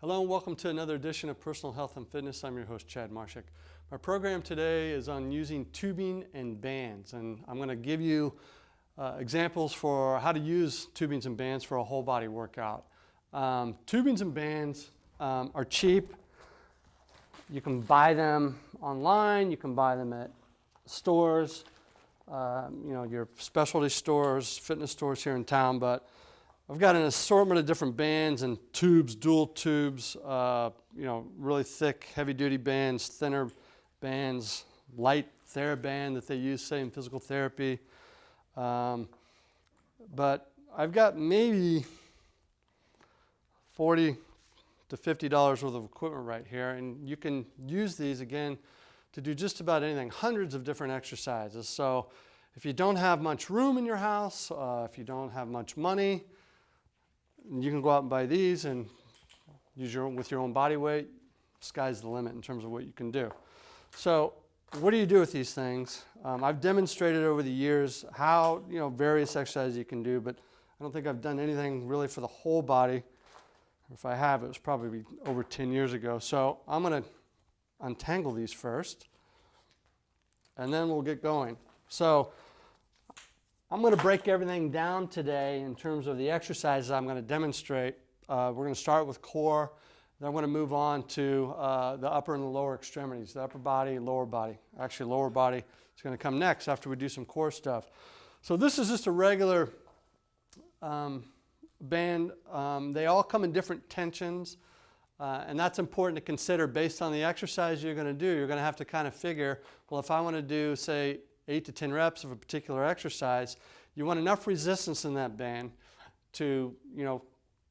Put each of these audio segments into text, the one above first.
Hello and welcome to another edition of Personal Health and Fitness. I'm your host, Chad Marshak. My program today is on using tubing and bands, and I'm going to give you examples for how to use tubings and bands for a whole body workout. Tubings and bands are cheap. You can buy them online, you can buy them at stores, your specialty stores, fitness stores here in town, but I've got an assortment of different bands and tubes, dual tubes, really thick, heavy-duty bands, thinner bands, light TheraBand that they use, say, in physical therapy. But I've got maybe $40 to $50 worth of equipment right here, and you can use these, again, to do just about anything, hundreds of different exercises. So if you don't have much room in your house, if you don't have much money, you can go out and buy these and use with your own body weight. Sky's the limit in terms of what you can do. So what do you do with these things? I've demonstrated over the years how, various exercises you can do, but I don't think I've done anything really for the whole body. If I have, it was probably over 10 years ago. So I'm going to untangle these first, and then we'll get going. So I'm going to break everything down today in terms of the exercises I'm going to demonstrate. We're going to start with core, then I'm going to move on to the upper and the lower extremities, the upper body, lower body. Actually, lower body is going to come next after we do some core stuff. So this is just a regular band. They all come in different tensions, and that's important to consider based on the exercise you're going to do. You're going to have to kind of figure, well, if I want to do, say, 8 to 10 reps of a particular exercise, you want enough resistance in that band to,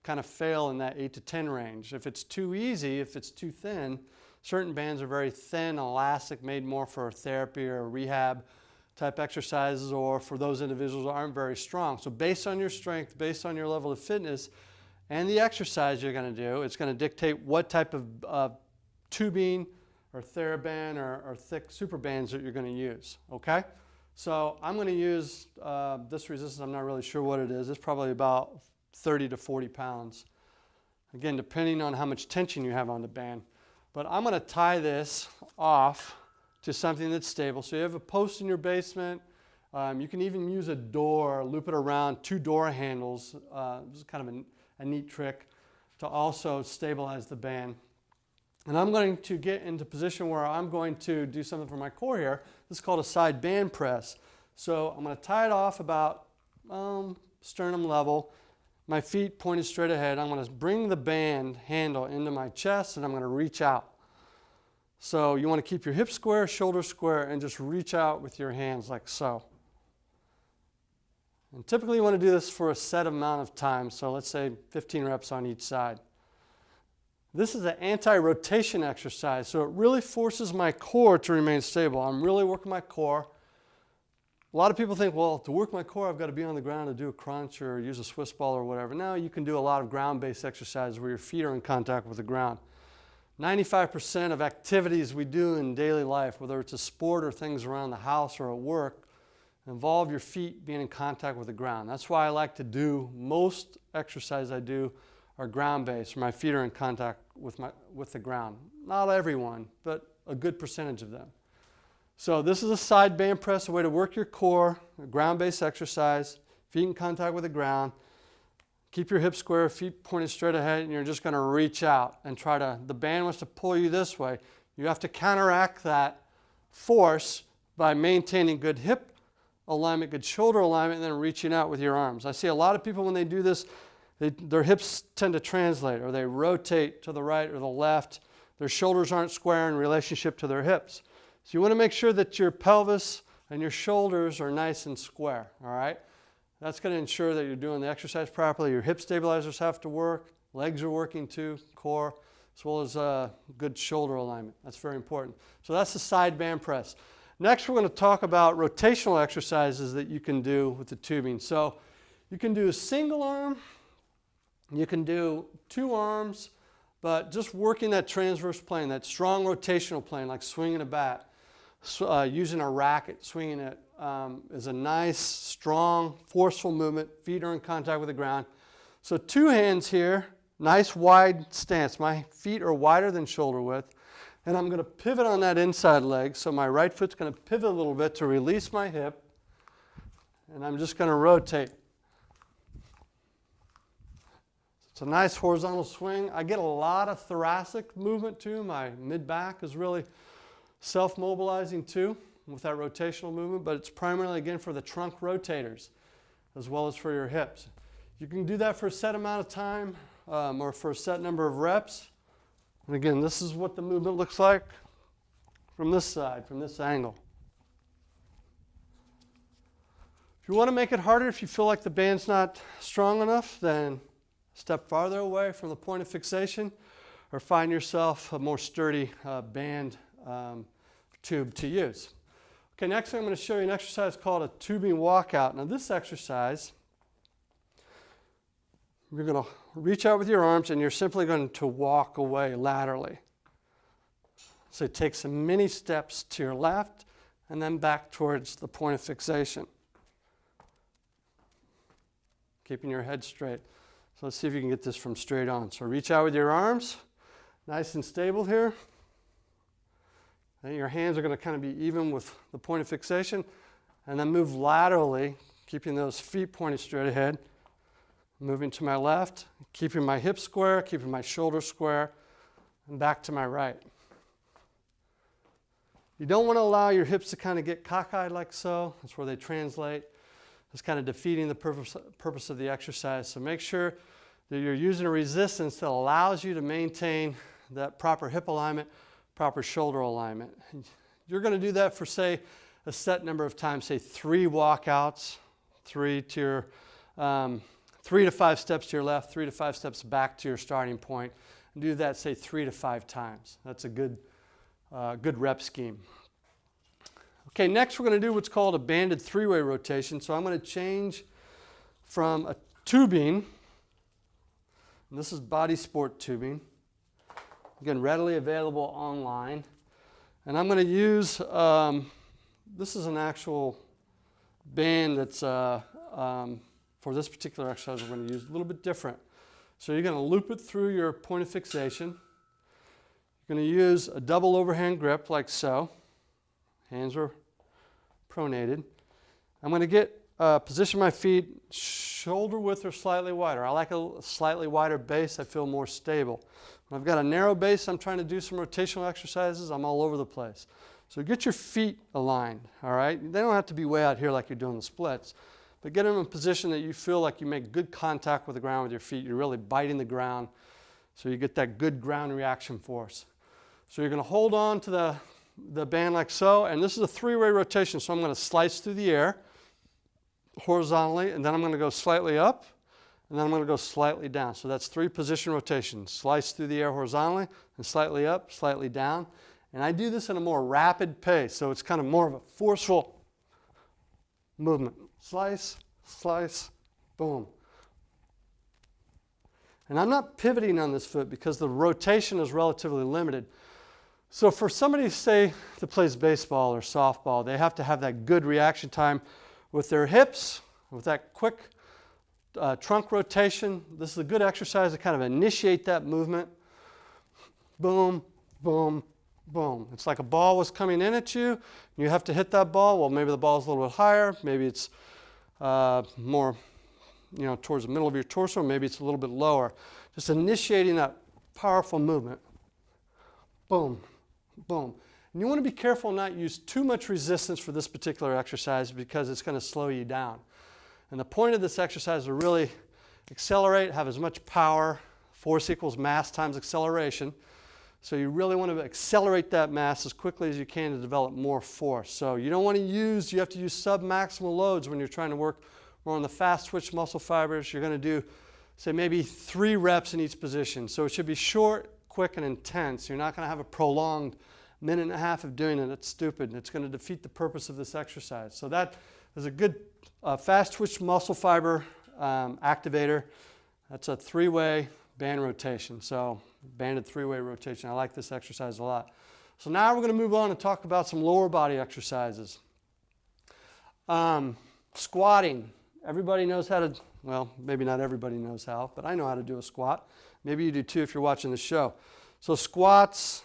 kind of fail in that 8 to 10 range. If it's too easy, if it's too thin, certain bands are very thin, elastic, made more for therapy or rehab type exercises, or for those individuals who aren't very strong. So based on your strength, based on your level of fitness, and the exercise you're going to do, it's going to dictate what type of tubing or TheraBand or thick super bands that you're going to use, okay? So I'm going to use this resistance. I'm not really sure what it is. It's probably about 30 to 40 pounds. Again, depending on how much tension you have on the band. But I'm going to tie this off to something that's stable. So you have a post in your basement. You can even use a door, loop it around 2 door handles. This is kind of a neat trick to also stabilize the band. And I'm going to get into position where I'm going to do something for my core here. This is called a side band press. So I'm going to tie it off about sternum level. My feet pointed straight ahead. I'm going to bring the band handle into my chest, and I'm going to reach out. So you want to keep your hips square, shoulders square, and just reach out with your hands like so. And typically you want to do this for a set amount of time. So let's say 15 reps on each side. This is an anti-rotation exercise, so it really forces my core to remain stable. I'm really working my core. A lot of people think, well, to work my core, I've got to be on the ground to do a crunch or use a Swiss ball or whatever. No, you can do a lot of ground-based exercises where your feet are in contact with the ground. 95% of activities we do in daily life, whether it's a sport or things around the house or at work, involve your feet being in contact with the ground. That's why I like to do most exercises I do are ground-based, where my feet are in contact with the ground. Not everyone, but a good percentage of them. So this is a side band press, a way to work your core, a ground-based exercise, feet in contact with the ground. Keep your hips square, feet pointed straight ahead, and you're just going to reach out and the band wants to pull you this way. You have to counteract that force by maintaining good hip alignment, good shoulder alignment, and then reaching out with your arms. I see a lot of people when they do this, their hips tend to translate, or they rotate to the right or the left. Their shoulders aren't square in relationship to their hips. So you want to make sure that your pelvis and your shoulders are nice and square, all right? That's going to ensure that you're doing the exercise properly. Your hip stabilizers have to work. Legs are working too, core, as well as good shoulder alignment. That's very important. So that's the side band press. Next, we're going to talk about rotational exercises that you can do with the tubing. So you can do a single arm. You can do 2 arms, but just working that transverse plane, that strong rotational plane, like swinging a bat, using a racket, swinging it, is a nice, strong, forceful movement. Feet are in contact with the ground. So 2 hands here, nice wide stance. My feet are wider than shoulder width. And I'm going to pivot on that inside leg. So my right foot's going to pivot a little bit to release my hip. And I'm just going to rotate. It's a nice horizontal swing. I get a lot of thoracic movement too. My mid-back is really self-mobilizing too with that rotational movement, but it's primarily, again, for the trunk rotators as well as for your hips. You can do that for a set amount of time or for a set number of reps. And again, this is what the movement looks like from this side, from this angle. If you want to make it harder, if you feel like the band's not strong enough, then step farther away from the point of fixation or find yourself a more sturdy band tube to use. Okay, next I'm going to show you an exercise called a tubing walkout. Now this exercise, you're going to reach out with your arms and you're simply going to walk away laterally. So take some mini steps to your left and then back towards the point of fixation. Keeping your head straight. So let's see if you can get this from straight on. So reach out with your arms, nice and stable here. And your hands are going to kind of be even with the point of fixation. And then move laterally, keeping those feet pointed straight ahead. Moving to my left, keeping my hips square, keeping my shoulders square, and back to my right. You don't want to allow your hips to kind of get cockeyed like so. That's where they translate. It's kind of defeating the purpose of the exercise. So make sure that you're using a resistance that allows you to maintain that proper hip alignment, proper shoulder alignment. You're going to do that for, say, a set number of times, say 3 walkouts, 3 to 5 steps to your left, 3 to 5 steps back to your starting point. And do that, say, 3 to 5 times. That's a good rep scheme. Okay, next we're going to do what's called a banded 3-way rotation. So I'm going to change from a tubing, and this is body sport tubing, again, readily available online. And I'm going to use, this is an actual band that's for this particular exercise we're going to use a little bit different. So you're going to loop it through your point of fixation. You're going to use a double overhand grip like so. Hands are pronated. I'm going to position my feet shoulder width or slightly wider. I like a slightly wider base. I feel more stable. When I've got a narrow base, I'm trying to do some rotational exercises. I'm all over the place. So get your feet aligned, all right? They don't have to be way out here like you're doing the splits. But get them in a position that you feel like you make good contact with the ground with your feet. You're really biting the ground so you get that good ground reaction force. So you're going to hold on to the band like so, and this is a 3-way rotation. So I'm going to slice through the air horizontally, and then I'm going to go slightly up, and then I'm going to go slightly down. So that's 3 position rotations. Slice through the air horizontally, and slightly up, slightly down. And I do this in a more rapid pace, so it's kind of more of a forceful movement. Slice, slice, boom. And I'm not pivoting on this foot because the rotation is relatively limited. So for somebody, say, that plays baseball or softball, they have to have that good reaction time with their hips, with that quick trunk rotation. This is a good exercise to kind of initiate that movement. Boom, boom, boom. It's like a ball was coming in at you. You have to hit that ball. Well, maybe the ball's a little bit higher. Maybe it's more, towards the middle of your torso. Maybe it's a little bit lower. Just initiating that powerful movement. Boom, boom. And you want to be careful not use too much resistance for this particular exercise because it's going to slow you down. And the point of this exercise is to really accelerate, have as much power. Force equals mass times acceleration. So you really want to accelerate that mass as quickly as you can to develop more force. So you don't want to you have to use sub-maximal loads when you're trying to work more on the fast twitch muscle fibers. You're going to do, say, maybe 3 reps in each position. So it should be short, quick, and intense. You're not going to have a prolonged minute and a half of doing it. It's stupid. It's going to defeat the purpose of this exercise. So that is a good fast twitch muscle fiber activator. That's a 3-way band rotation. So banded 3-way rotation. I like this exercise a lot. So now we're going to move on and talk about some lower body exercises. Squatting. Everybody knows how to, well, maybe not everybody knows how, but I know how to do a squat. Maybe you do too if you're watching the show. So squats,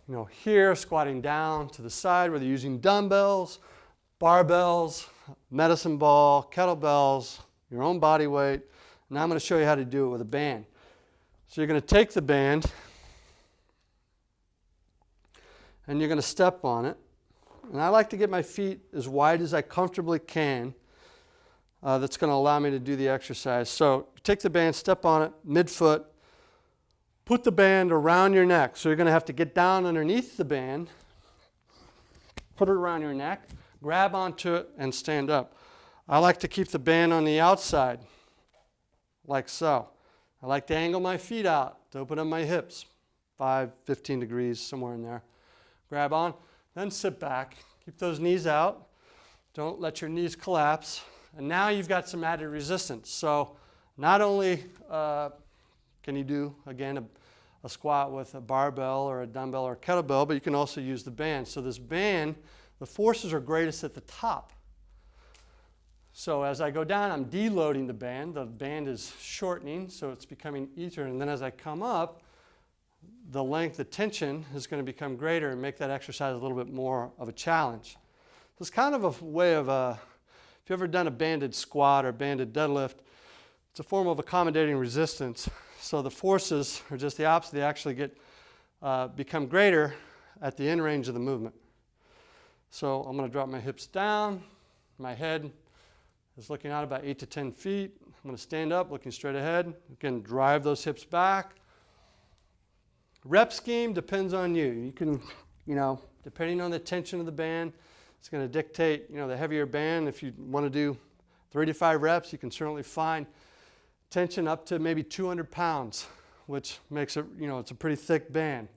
you know, here, squatting down to the side, whether you're using dumbbells, barbells, medicine ball, kettlebells, your own body weight. Now I'm going to show you how to do it with a band. So you're going to take the band and you're going to step on it. And I like to get my feet as wide as I comfortably can. That's going to allow me to do the exercise. So take the band, step on it, midfoot, put the band around your neck. So you're going to have to get down underneath the band, put it around your neck, grab onto it, and stand up. I like to keep the band on the outside, like so. I like to angle my feet out to open up my hips, 5, 15 degrees, somewhere in there. Grab on, then sit back. Keep those knees out. Don't let your knees collapse. And now you've got some added resistance. So not only can you do, again, a squat with a barbell or a dumbbell or a kettlebell, but you can also use the band. So this band, the forces are greatest at the top. So as I go down, I'm deloading the band. The band is shortening, so it's becoming easier. And then as I come up, the length, the tension is going to become greater and make that exercise a little bit more of a challenge. So it's kind of a way of, if you've ever done a banded squat or banded deadlift, it's a form of accommodating resistance. So the forces are just the opposite. They actually become greater at the end range of the movement. So I'm going to drop my hips down. My head is looking out about 8 to 10 feet. I'm going to stand up, looking straight ahead. Again, drive those hips back. Rep scheme depends on you. You can, depending on the tension of the band, it's going to dictate, the heavier band. If you want to do 3 to 5 reps, you can certainly find tension up to maybe 200 pounds, which makes it, it's a pretty thick band.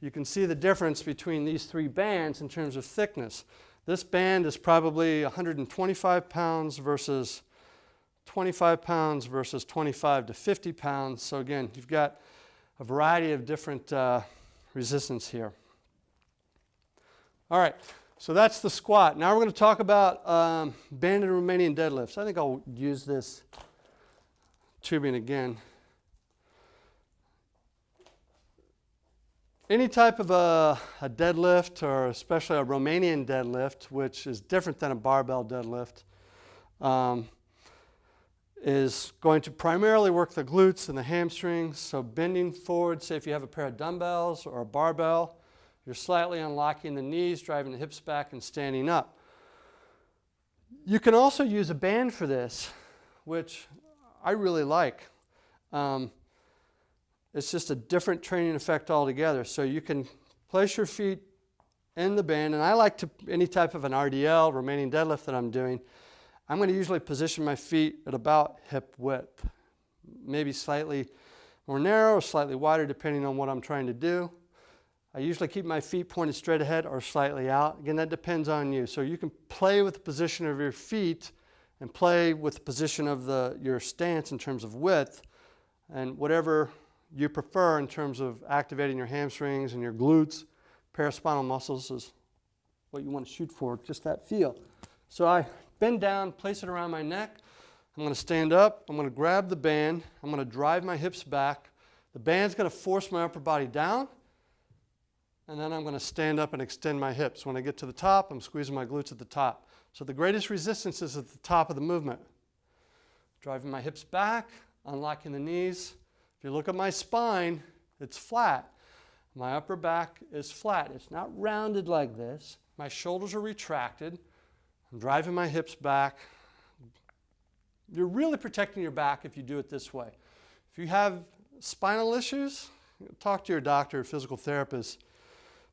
You can see the difference between these 3 bands in terms of thickness. This band is probably 125 pounds versus 25 pounds versus 25 to 50 pounds. So again, you've got a variety of different resistance here. All right, so that's the squat. Now we're going to talk about banded Romanian deadlifts. I think I'll use this tubing again. Any type of a deadlift, or especially a Romanian deadlift, which is different than a barbell deadlift, is going to primarily work the glutes and the hamstrings. So bending forward, say if you have a pair of dumbbells or a barbell, you're slightly unlocking the knees, driving the hips back, and standing up. You can also use a band for this, which I really like. It's just a different training effect altogether. So you can place your feet in the band, and I like to, any type of an RDL, Romanian deadlift that I'm doing, I'm going to usually position my feet at about hip width, maybe slightly more narrow or slightly wider depending on what I'm trying to do. I usually keep my feet pointed straight ahead or slightly out. Again, that depends on you. So you can play with the position of your feet and play with the position of your stance in terms of width, and whatever you prefer in terms of activating your hamstrings and your glutes, paraspinal muscles is what you want to shoot for, just that feel. So I bend down, place it around my neck. I'm going to stand up. I'm going to grab the band. I'm going to drive my hips back. The band's going to force my upper body down. And then I'm going to stand up and extend my hips. When I get to the top, I'm squeezing my glutes at the top. So the greatest resistance is at the top of the movement. Driving my hips back, unlocking the knees. If you look at my spine, it's flat. My upper back is flat. It's not rounded like this. My shoulders are retracted. I'm driving my hips back. You're really protecting your back if you do it this way. If you have spinal issues, talk to your doctor or physical therapist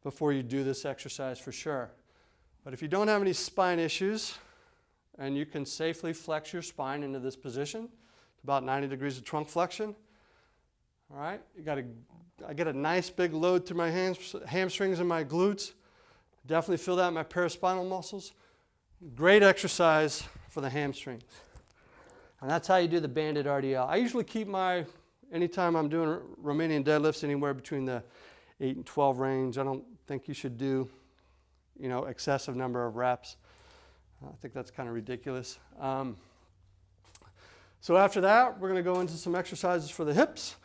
before you do this exercise for sure. But if you don't have any spine issues, and you can safely flex your spine into this position, about 90 degrees of trunk flexion, all right, I get a nice big load through my hamstrings and my glutes. Definitely feel that in my paraspinal muscles. Great exercise for the hamstrings. And that's how you do the banded RDL. I usually keep anytime I'm doing Romanian deadlifts, anywhere between the 8 and 12 range. I don't think you should do, excessive number of reps. I think that's kind of ridiculous. So after that, we're going to go into some exercises for the hips.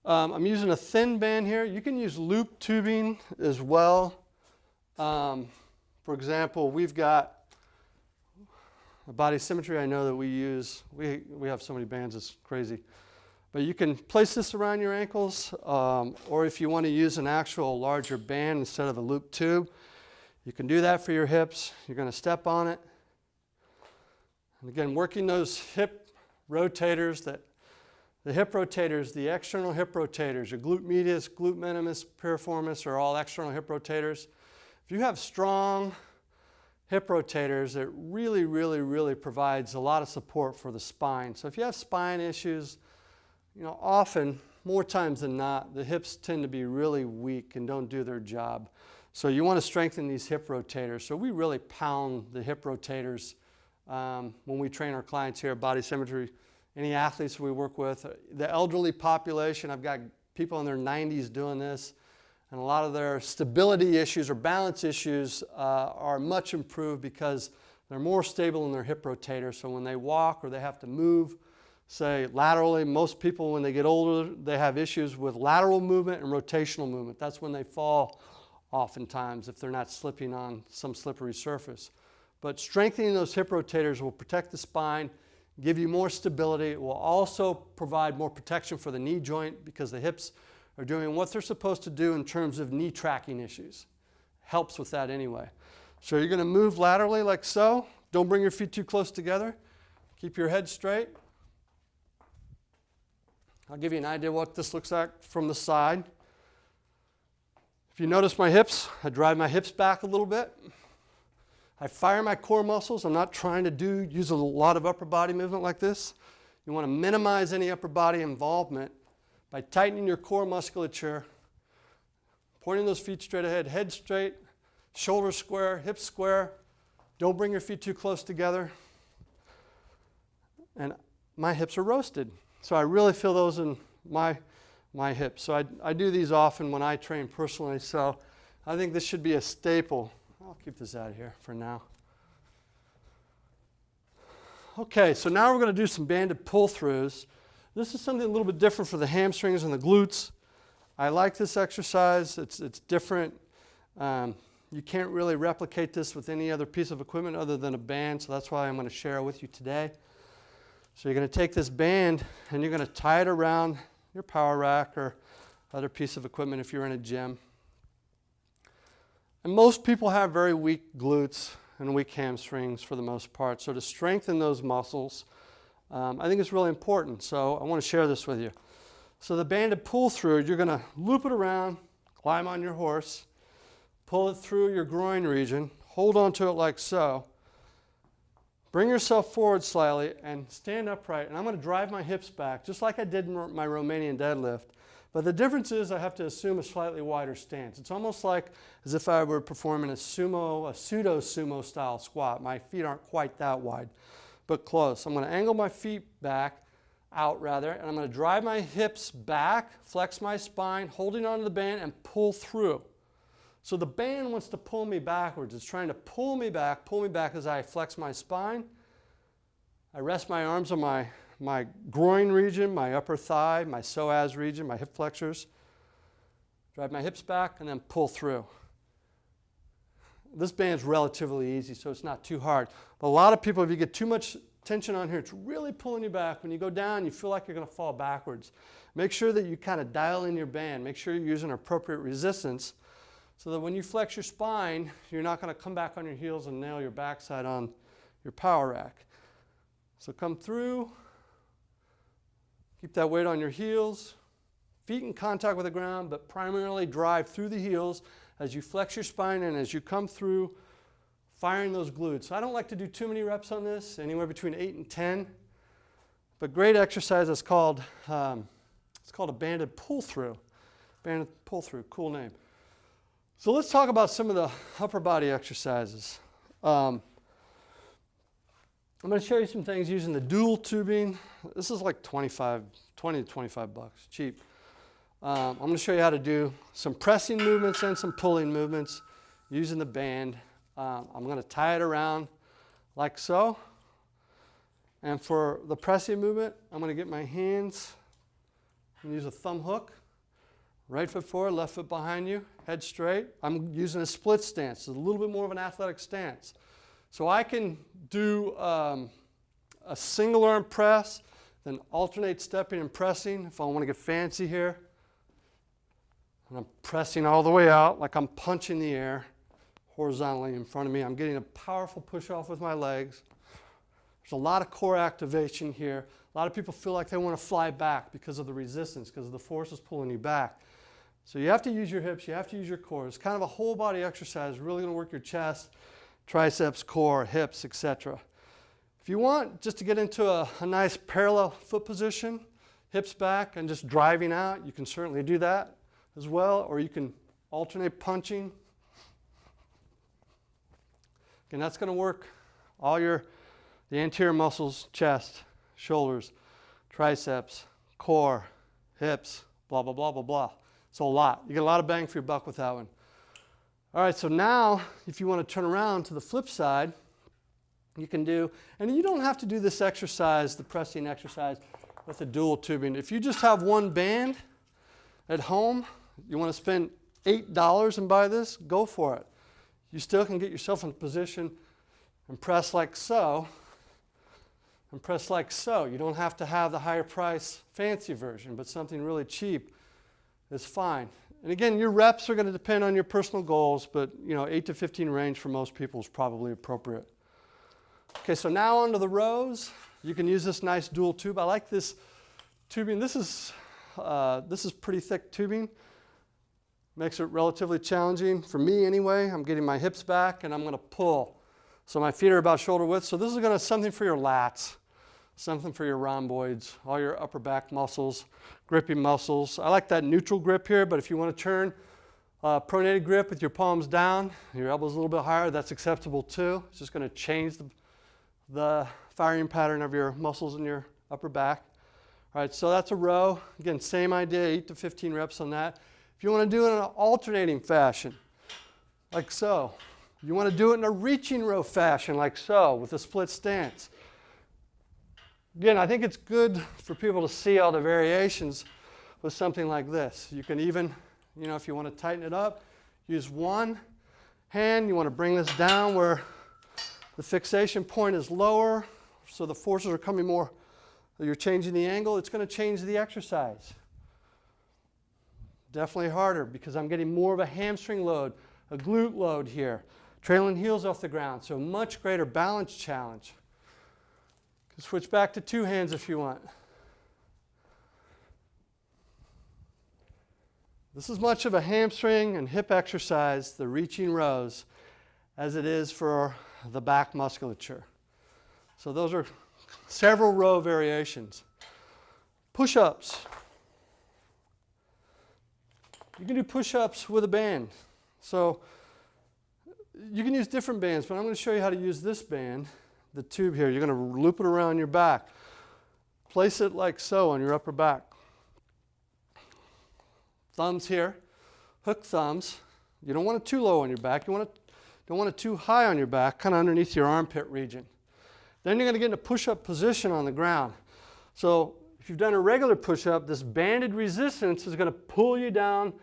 I'm using a thin band here. You can use loop tubing as well. For example, we've got a body symmetry I know that we use. We have so many bands, it's crazy. But you can place this around your ankles, or if you want to use an actual larger band instead of a loop tube, you can do that for your hips. You're going to step on it. And again, working those hip rotators, the hip rotators, the external hip rotators, your glute medius, glute minimus, piriformis are all external hip rotators. If you have strong hip rotators, it really provides a lot of support for the spine. So if you have spine issues, often, more times than not, the hips tend to be really weak and don't do their job. So you want to strengthen these hip rotators. So we really pound the hip rotators when we train our clients here at Body Symmetry. Any athletes we work with, the elderly population, I've got people in their 90s doing this, and a lot of their stability issues or balance issues are much improved because they're more stable in their hip rotator. So when they walk or they have to move, say laterally, most people when they get older, they have issues with lateral movement and rotational movement. That's when they fall oftentimes if they're not slipping on some slippery surface. But strengthening those hip rotators will protect the spine, give you more stability. It will also provide more protection for the knee joint because the hips are doing what they're supposed to do in terms of knee tracking issues. Helps with that anyway. So you're going to move laterally like so. Don't bring your feet too close together. Keep your head straight. I'll give you an idea what this looks like from the side. If you notice my hips, I drive my hips back a little bit. I fire my core muscles. I'm not trying to use a lot of upper body movement like this. You want to minimize any upper body involvement by tightening your core musculature, pointing those feet straight ahead, head straight, shoulders square, hips square. Don't bring your feet too close together. And my hips are roasted. So I really feel those in my hips. So I do these often when I train personally. So I think this should be a staple. I'll keep this out of here for now. Okay, so now we're going to do some banded pull-throughs. This is something a little bit different for the hamstrings and the glutes. I like this exercise. It's different. You can't really replicate this with any other piece of equipment other than a band, so that's why I'm going to share it with you today. So you're going to take this band and you're going to tie it around your power rack or other piece of equipment if you're in a gym. And most people have very weak glutes and weak hamstrings for the most part. So to strengthen those muscles, I think it's really important. So I want to share this with you. So the banded pull through, you're going to loop it around, climb on your horse, pull it through your groin region, hold onto it like so. Bring yourself forward slightly and stand upright. And I'm going to drive my hips back, just like I did in my Romanian deadlift. But the difference is I have to assume a slightly wider stance. It's almost like as if I were performing a pseudo-sumo style squat. My feet aren't quite that wide, but close. I'm going to angle my feet out, and I'm going to drive my hips back, flex my spine, holding onto the band, and pull through. So the band wants to pull me backwards. It's trying to pull me back as I flex my spine. I rest my arms on my groin region, my upper thigh, my psoas region, my hip flexors. Drive my hips back and then pull through. This band's relatively easy, so it's not too hard. But a lot of people, if you get too much tension on here, it's really pulling you back. When you go down, you feel like you're going to fall backwards. Make sure that you kind of dial in your band. Make sure you're using appropriate resistance so that when you flex your spine, you're not going to come back on your heels and nail your backside on your power rack. So come through. Keep that weight on your heels. Feet in contact with the ground, but primarily drive through the heels as you flex your spine and as you come through, firing those glutes. So I don't like to do too many reps on this, anywhere between 8 and 10. But great exercise is called, it's called a banded pull-through. Banded pull-through, cool name. So let's talk about some of the upper body exercises. I'm going to show you some things using the dual tubing. This is like 20 to 25 bucks, cheap. I'm going to show you how to do some pressing movements and some pulling movements using the band. I'm going to tie it around like so. And for the pressing movement, I'm going to get my hands and use a thumb hook. Right foot forward, left foot behind you, head straight. I'm using a split stance. It's a little bit more of an athletic stance. So I can do a single arm press, then alternate stepping and pressing if I want to get fancy here. And I'm pressing all the way out like I'm punching the air horizontally in front of me. I'm getting a powerful push off with my legs. There's a lot of core activation here. A lot of people feel like they want to fly back because of the resistance, because of the forces pulling you back. So you have to use your hips, you have to use your core. It's kind of a whole body exercise, really going to work your chest, triceps, core, hips, etc. If you want just to get into a nice parallel foot position, hips back and just driving out, you can certainly do that as well, or you can alternate punching. And that's going to work all the anterior muscles, chest, shoulders, triceps, core, hips, blah, blah, blah, blah, blah. It's a lot. You get a lot of bang for your buck with that one. All right, so now if you want to turn around to the flip side, you can do, and you don't have to do this exercise, the pressing exercise, with the dual tubing. If you just have one band at home, you want to spend $8 and buy this, go for it. You still can get yourself in a position and press like so, and press like so. You don't have to have the higher price fancy version, but something really cheap is fine. And again, your reps are going to depend on your personal goals, but 8 to 15 range for most people is probably appropriate. Okay, so now onto the rows. You can use this nice dual tube. I like this tubing. This is pretty thick tubing. Makes it relatively challenging for me anyway. I'm getting my hips back and I'm going to pull. So my feet are about shoulder width. So this is going to something for your lats, something for your rhomboids, all your upper back muscles, gripping muscles. I like that neutral grip here, but if you want to turn pronated grip with your palms down, your elbows a little bit higher, that's acceptable too. It's just going to change the firing pattern of your muscles in your upper back. All right, so that's a row. Again, same idea, 8 to 15 reps on that. If you want to do it in an alternating fashion, like so. You want to do it in a reaching row fashion, like so, with a split stance. Again, I think it's good for people to see all the variations with something like this. You can even, if you want to tighten it up, use one hand. You want to bring this down where the fixation point is lower, so the forces are coming more, you're changing the angle. It's going to change the exercise. Definitely harder because I'm getting more of a hamstring load, a glute load here, trailing heels off the ground, so much greater balance challenge. You can switch back to two hands if you want. This is much of a hamstring and hip exercise, the reaching rows, as it is for the back musculature. So those are several row variations. Push-ups. You can do push-ups with a band. So you can use different bands, but I'm going to show you how to use this band, the tube here. You're going to loop it around your back. Place it like so on your upper back. Thumbs here, hook thumbs. You don't want it too low on your back. You don't want it too high on your back, kind of underneath your armpit region. Then you're going to get in a push-up position on the ground. So if you've done a regular push-up, this banded resistance is going to pull you down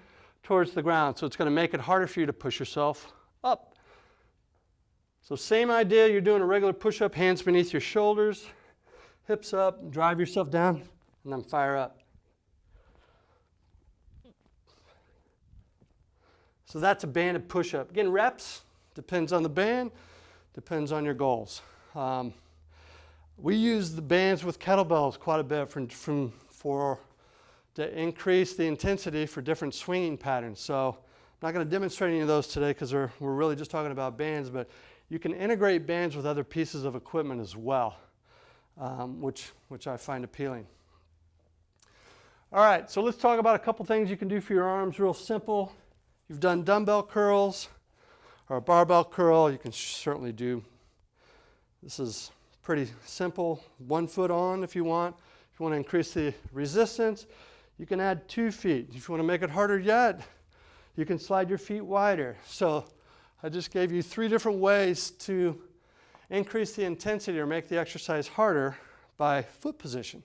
towards the ground. So it's going to make it harder for you to push yourself up. So same idea, you're doing a regular push-up, hands beneath your shoulders, hips up, drive yourself down, and then fire up. So that's a banded push-up. Again, reps, depends on the band, depends on your goals. We use the bands with kettlebells quite a bit to increase the intensity for different swinging patterns. So I'm not going to demonstrate any of those today because we're really just talking about bands, but you can integrate bands with other pieces of equipment as well, which I find appealing. All right, so let's talk about a couple things you can do for your arms, real simple. You've done dumbbell curls or a barbell curl, you can certainly do. This is pretty simple, 1 foot on if you want. If you want to increase the resistance, you can add 2 feet. If you want to make it harder yet, you can slide your feet wider. So I just gave you 3 different ways to increase the intensity or make the exercise harder by foot position.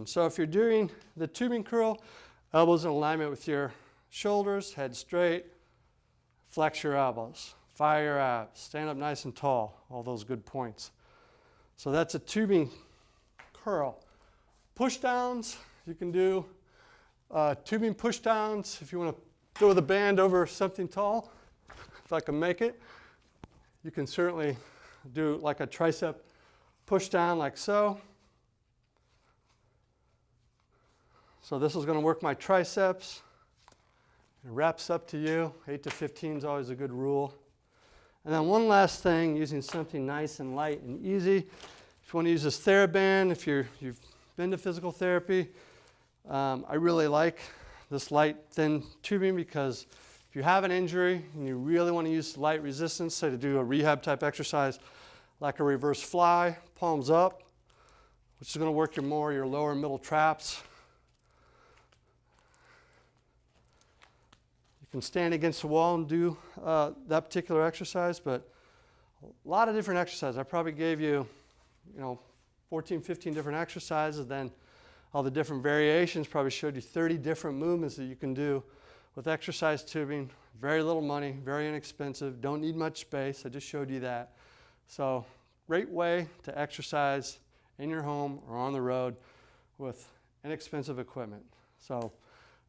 So if you're doing the tubing curl, Elbows in alignment with your shoulders, head straight. Flex your elbows, fire your abs, stand up nice and tall, all those good points. So that's a tubing curl. Push downs, you can do tubing push downs if you want to throw the band over something tall, if I can make it. You can certainly do like a tricep push down like so. So this is going to work my triceps. Reps up to you. 8 to 15 is always a good rule. And then one last thing, using something nice and light and easy. If you want to use this TheraBand, if you've been to physical therapy, I really like this light, thin tubing because if you have an injury and you really want to use light resistance, say to do a rehab type exercise like a reverse fly, palms up, which is going to work your lower and middle traps. You can stand against the wall and do that particular exercise, but a lot of different exercises. I probably gave you, 14, 15 different exercises, then all the different variations, probably showed you 30 different movements that you can do with exercise tubing. Very little money, very inexpensive, don't need much space. I just showed you that. So great way to exercise in your home or on the road with inexpensive equipment. So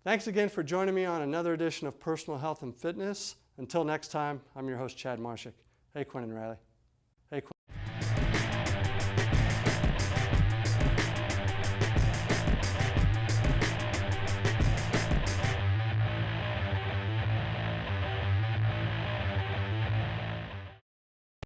thanks again for joining me on another edition of Personal Health and Fitness. Until next time, I'm your host, Chad Marshak. Hey, Quinn and Riley.